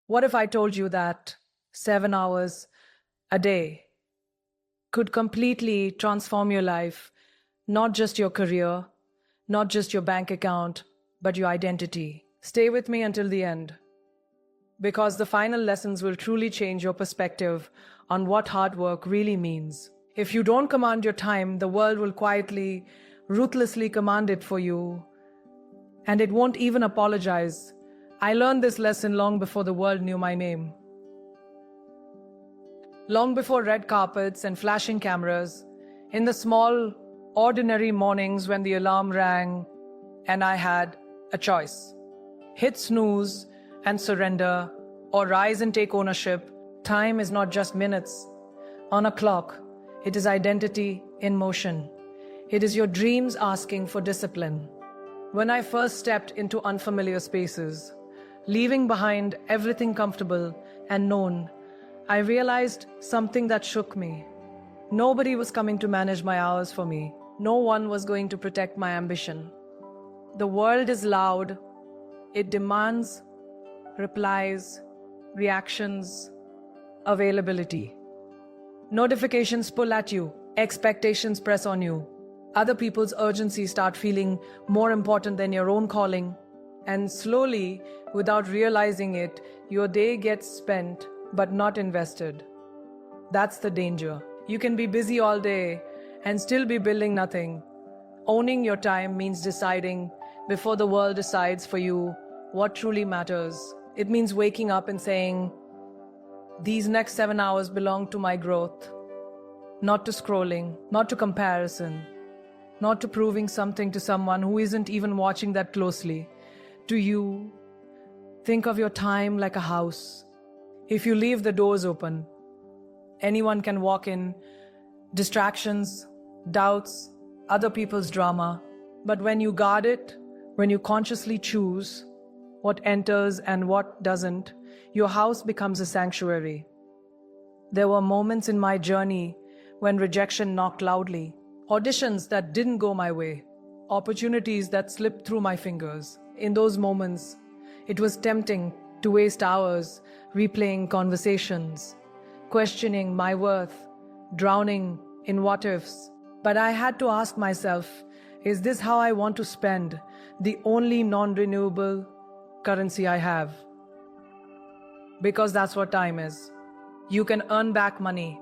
What if I told you that 7 hours a day could completely transform your life, not just your career, not just your bank account, but your identity? Stay with me until the end, because the final lessons will truly change your perspective on what hard work really means. If you don't command your time, the world will quietly, ruthlessly command it for you, and it won't even apologize. I learned this lesson long before the world knew my name. Long before red carpets and flashing cameras, in the small, ordinary mornings when the alarm rang and I had a choice. Hit snooze and surrender, or rise and take ownership. Time is not just minutes on a clock. It is identity in motion. It is your dreams asking for discipline. When I first stepped into unfamiliar spaces, leaving behind everything comfortable and known, I realized something that shook me. Nobody was coming to manage my hours for me. No one was going to protect my ambition. The world is loud. It demands replies, reactions, availability. Notifications pull at you. Expectations press on you. Other people's urgency start feeling more important than your own calling. And slowly, without realizing it, your day gets spent but not invested. That's the danger. You can be busy all day and still be building nothing. Owning your time means deciding before the world decides for you what truly matters. It means waking up and saying, these next 7 hours belong to my growth, not to scrolling, not to comparison, not to proving something to someone who isn't even watching that closely. To you, think of your time like a house. If you leave the doors open, anyone can walk in, distractions, doubts, other people's drama. But when you guard it, when you consciously choose what enters and what doesn't, your house becomes a sanctuary. There were moments in my journey when rejection knocked loudly, auditions that didn't go my way, opportunities that slipped through my fingers. In those moments, it was tempting to waste hours replaying conversations, questioning my worth, drowning in what ifs. But I had to ask myself, is this how I want to spend the only non-renewable currency I have? Because that's what time is. You can earn back money,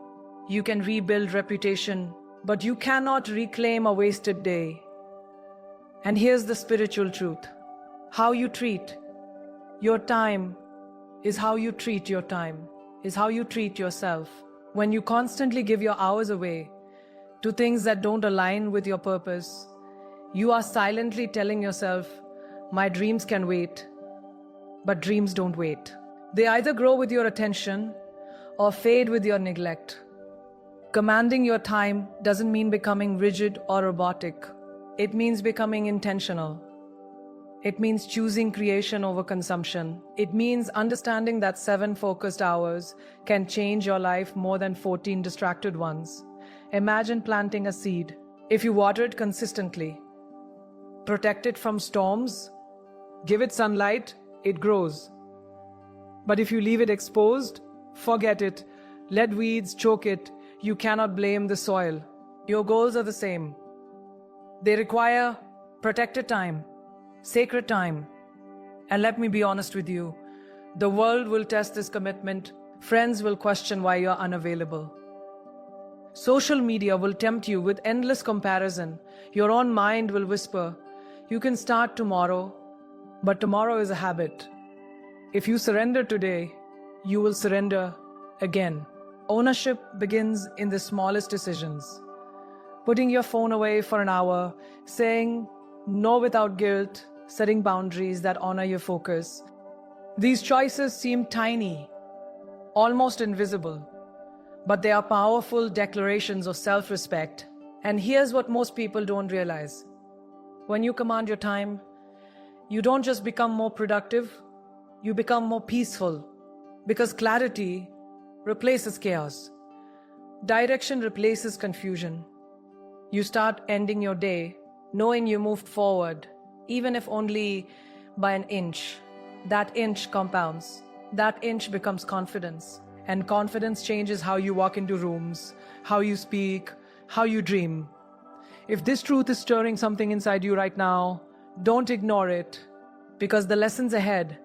you can rebuild reputation, but you cannot reclaim a wasted day. And here's the spiritual truth. How you treat your time is how you treat your time, is how you treat yourself. When you constantly give your hours away to things that don't align with your purpose, you are silently telling yourself, my dreams can wait, but dreams don't wait. They either grow with your attention or fade with your neglect. Commanding your time doesn't mean becoming rigid or robotic. It means becoming intentional. It means choosing creation over consumption. It means understanding that 7 focused hours can change your life more than 14 distracted ones. Imagine planting a seed. If you water it consistently, protect it from storms, give it sunlight, it grows. But if you leave it exposed, forget it, let weeds choke it, you cannot blame the soil. Your goals are the same. They require protected time, sacred time. And let me be honest with you, the world will test this commitment. Friends will question why you're unavailable. Social media will tempt you with endless comparison. Your own mind will whisper, you can start tomorrow, but tomorrow is a habit. If you surrender today, you will surrender again. Ownership begins in the smallest decisions. Putting your phone away for an hour, saying no without guilt, setting boundaries that honor your focus. These choices seem tiny, almost invisible, but they are powerful declarations of self-respect. And here's what most people don't realize. When you command your time, you don't just become more productive, you become more peaceful, because clarity replaces chaos. Direction replaces confusion. You start ending your day knowing you moved forward, even if only by an inch. That inch compounds. that inch becomes confidence. And confidence changes how you walk into rooms, how you speak, how you dream. If this truth is stirring something inside you right now, don't ignore it, because the lessons ahead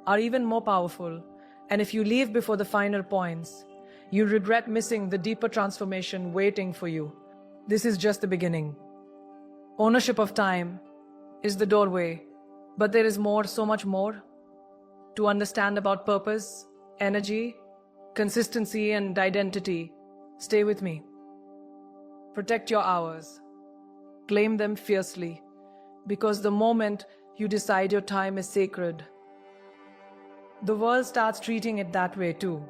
are even more powerful. And if you leave before the final points, you regret missing the deeper transformation waiting for you. This is just the beginning. Ownership of time is the doorway, but there is more, so much more to understand about purpose, energy, consistency, and identity. Stay with me. Protect your hours. Claim them fiercely, because the moment you decide your time is sacred, the world starts treating it that way too.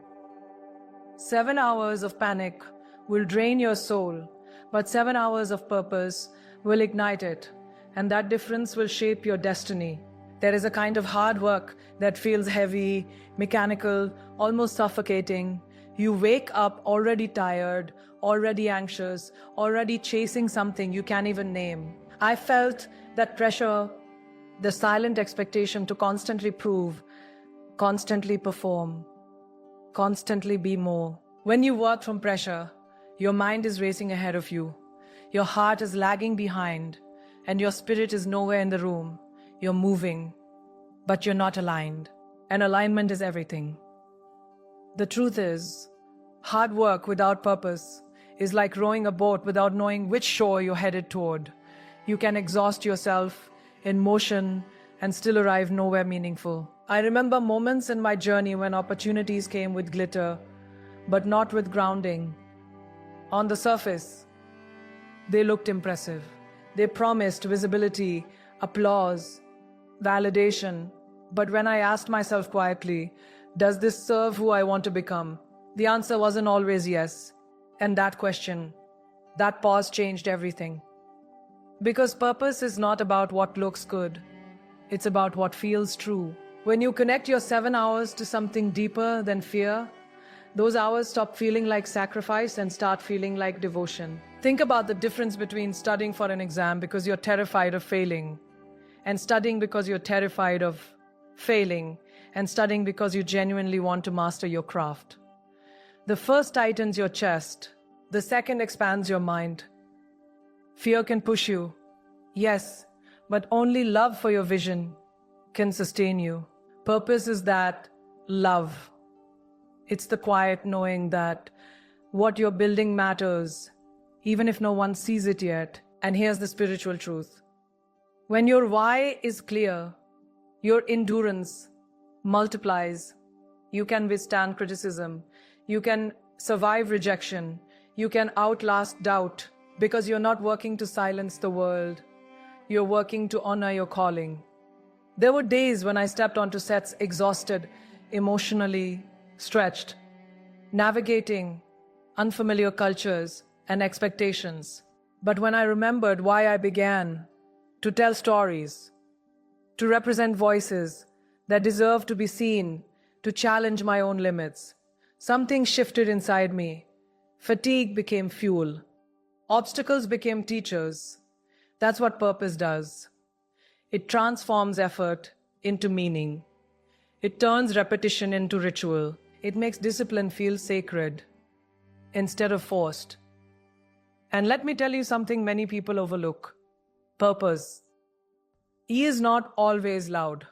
7 hours of panic will drain your soul, but 7 hours of purpose will ignite it, and that difference will shape your destiny. There is a kind of hard work that feels heavy, mechanical, almost suffocating. You wake up already tired, already anxious, already chasing something you can't even name. I felt that pressure, the silent expectation to constantly prove, constantly perform, constantly be more. When you work from pressure, your mind is racing ahead of you. Your heart is lagging behind, and your spirit is nowhere in the room. You're moving, but you're not aligned. And alignment is everything. The truth is, hard work without purpose is like rowing a boat without knowing which shore you're headed toward. You can exhaust yourself in motion and still arrive nowhere meaningful. I remember moments in my journey when opportunities came with glitter, but not with grounding. On the surface, they looked impressive. They promised visibility, applause, validation. But when I asked myself quietly, does this serve who I want to become? The answer wasn't always yes. And that question, that pause changed everything. Because purpose is not about what looks good. It's about what feels true. When you connect your 7 hours to something deeper than fear, those hours stop feeling like sacrifice and start feeling like devotion. Think about the difference between studying for an exam because you're terrified of failing, and studying because you're terrified of failing, and studying because you genuinely want to master your craft. The first tightens your chest, the second expands your mind. Fear can push you, yes, but only love for your vision can sustain you. Purpose is that love. It's the quiet knowing that what you're building matters, even if no one sees it yet. And here's the spiritual truth. When your why is clear, your endurance multiplies. You can withstand criticism. You can survive rejection. You can outlast doubt, because you're not working to silence the world. You're working to honor your calling. There were days when I stepped onto sets exhausted, emotionally stretched, navigating unfamiliar cultures and expectations. But when I remembered why I began, to tell stories, to represent voices that deserve to be seen, to challenge my own limits, something shifted inside me. Fatigue became fuel. Obstacles became teachers. That's what purpose does. It transforms effort into meaning. It turns repetition into ritual. It makes discipline feel sacred instead of forced. And let me tell you something many people overlook. Purpose. E is not always loud.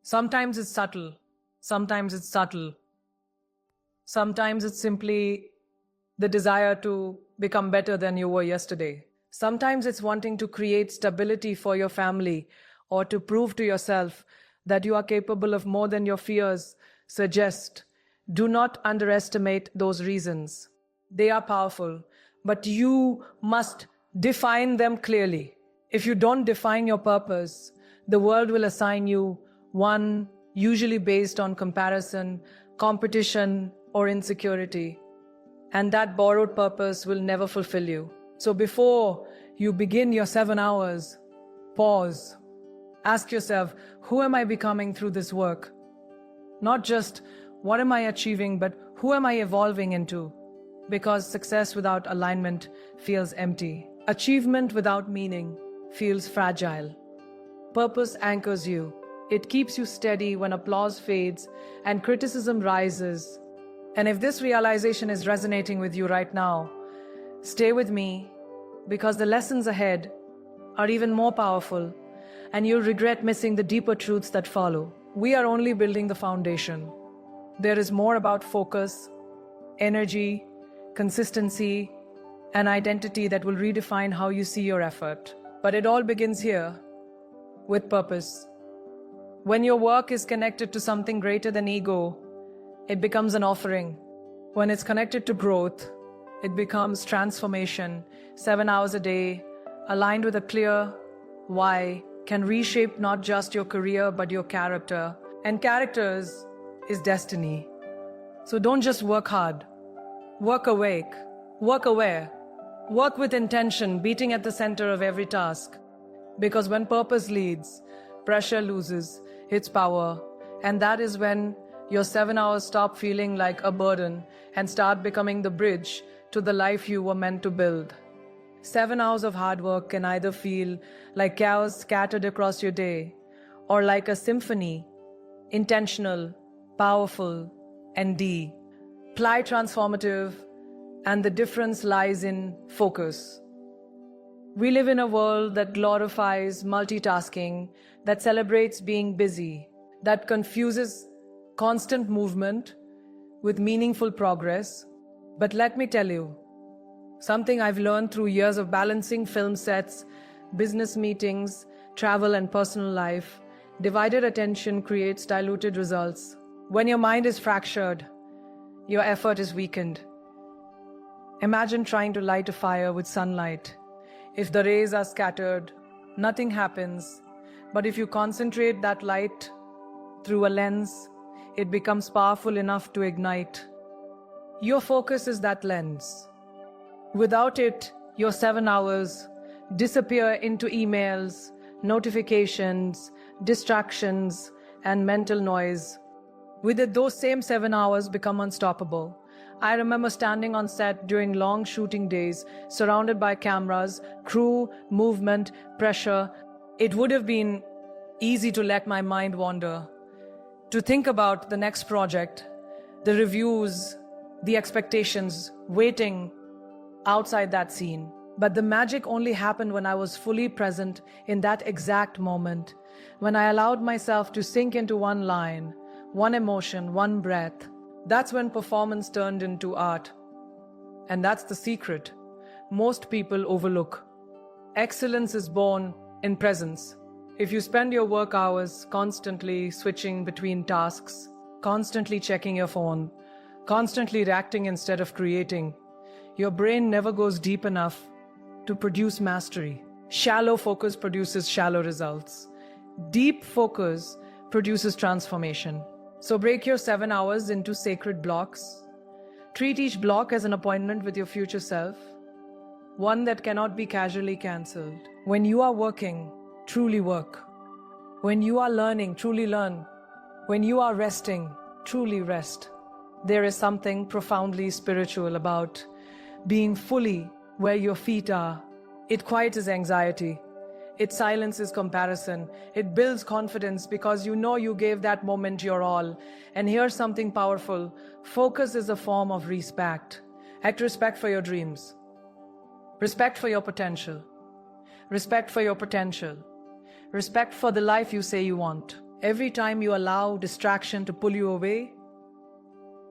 Sometimes it's subtle. Sometimes it's subtle. Sometimes it's simply the desire to become better than you were yesterday. Sometimes it's wanting to create stability for your family or to prove to yourself that you are capable of more than your fears suggest. Do not underestimate those reasons. They are powerful, but you must define them clearly. If you don't define your purpose, the world will assign you one, usually based on comparison, competition, or insecurity. And that borrowed purpose will never fulfill you. So before you begin your 7 hours, pause. Ask yourself, who am I becoming through this work? Not just what am I achieving, but who am I evolving into? Because success without alignment feels empty. Achievement without meaning feels fragile. Purpose anchors you. It keeps you steady when applause fades and criticism rises. And if this realization is resonating with you right now, stay with me, because the lessons ahead are even more powerful, and you'll regret missing the deeper truths that follow. We are only building the foundation. There is more about focus, energy, consistency, and identity that will redefine how you see your effort. But it all begins here, with purpose. When your work is connected to something greater than ego, it becomes an offering. When it's connected to growth, it becomes transformation. 7 hours a day, aligned with a clear why, can reshape not just your career but your character. And characters is destiny. So don't just work hard. Work awake. Work aware. Work with intention, beating at the center of every task. Because when purpose leads, pressure loses its power. And that is when your 7 hours stop feeling like a burden and start becoming the bridge to the life you were meant to build. 7 hours of hard work can either feel like chaos scattered across your day, or like a symphony, intentional, powerful, and deep. Apply transformative, and the difference lies in focus. We live in a world that glorifies multitasking, that celebrates being busy, that confuses constant movement with meaningful progress. But let me tell you, something I've learned through years of balancing film sets, business meetings, travel, and personal life: divided attention creates diluted results. When your mind is fractured, your effort is weakened. Imagine trying to light a fire with sunlight. If the rays are scattered, nothing happens. But if you concentrate that light through a lens, it becomes powerful enough to ignite. Your focus is that lens. Without it, your 7 hours disappear into emails, notifications, distractions, and mental noise. With it, those same 7 hours become unstoppable. I remember standing on set during long shooting days, surrounded by cameras, crew, movement, pressure. It would have been easy to let my mind wander, to think about the next project, the reviews, the expectations, waiting outside that scene. But the magic only happened when I was fully present in that exact moment, when I allowed myself to sink into one line, one emotion, one breath. That's when performance turned into art. And that's the secret most people overlook. Excellence is born in presence. If you spend your work hours constantly switching between tasks, constantly checking your phone, constantly reacting instead of creating, your brain never goes deep enough to produce mastery. Shallow focus produces shallow results. Deep focus produces transformation. So break your 7 hours into sacred blocks. Treat each block as an appointment with your future self, one that cannot be casually cancelled. When you are working, truly work. When you are learning, truly learn. When you are resting, truly rest. There is something profoundly spiritual about being fully where your feet are. It quiets anxiety. It silences comparison. It builds confidence because you know you gave that moment your all. And here's something powerful. Focus is a form of respect. Act respect for your dreams. Respect for your potential. Respect for your potential. Respect for the life you say you want. Every time you allow distraction to pull you away,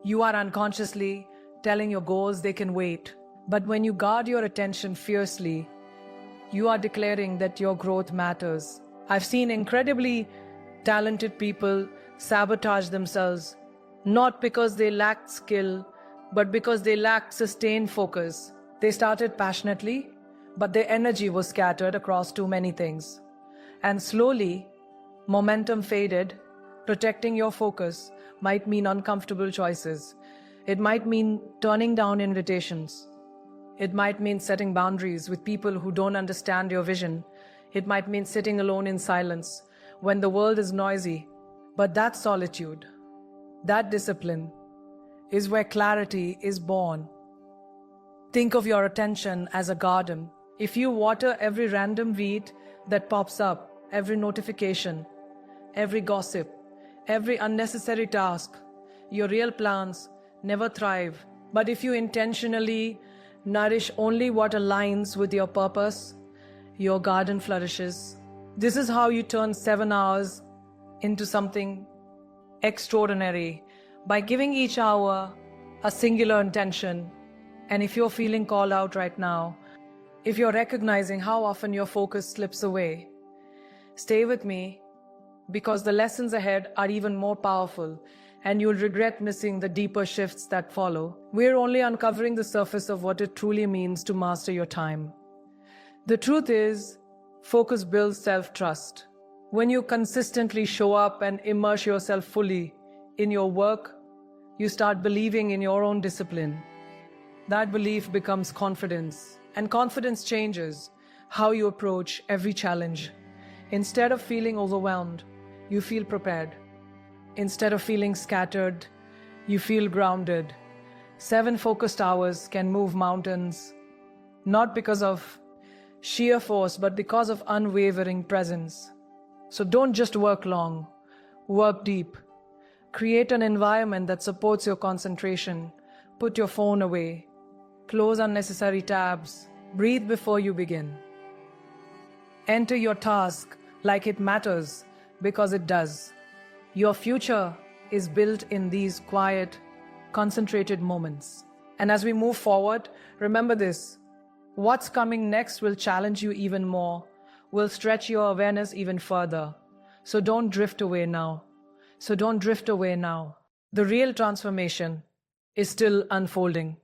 you are unconsciously telling your goals they can wait. But when you guard your attention fiercely, you are declaring that your growth matters. I've seen incredibly talented people sabotage themselves, not because they lacked skill, but because they lacked sustained focus. They started passionately, but their energy was scattered across too many things. And slowly, momentum faded. Protecting your focus might mean uncomfortable choices. It might mean turning down invitations. It might mean setting boundaries with people who don't understand your vision. It might mean sitting alone in silence when the world is noisy. But that solitude, that discipline, is where clarity is born. Think of your attention as a garden. If you water every random weed that pops up, every notification, every gossip, every unnecessary task. Your real plans never thrive. But if you intentionally nourish only what aligns with your purpose, your garden flourishes. This is how you turn 7 hours into something extraordinary, by giving each hour a singular intention. And if you're feeling called out right now, if you're recognizing how often your focus slips away, stay with me, because the lessons ahead are even more powerful and you'll regret missing the deeper shifts that follow. We're only uncovering the surface of what it truly means to master your time. The truth is, focus builds self-trust. When you consistently show up and immerse yourself fully in your work, you start believing in your own discipline. That belief becomes confidence, and confidence changes how you approach every challenge. Instead of feeling overwhelmed, you feel prepared. Instead of feeling scattered, you feel grounded. 7 focused hours can move mountains, not because of sheer force, but because of unwavering presence. So don't just work long, work deep. Create an environment that supports your concentration. Put your phone away. Close unnecessary tabs. Breathe before you begin. Enter your task like it matters, because it does. Your future is built in these quiet, concentrated moments. And as we move forward, remember this: what's coming next will challenge you even more, will stretch your awareness even further. So don't drift away now. The real transformation is still unfolding.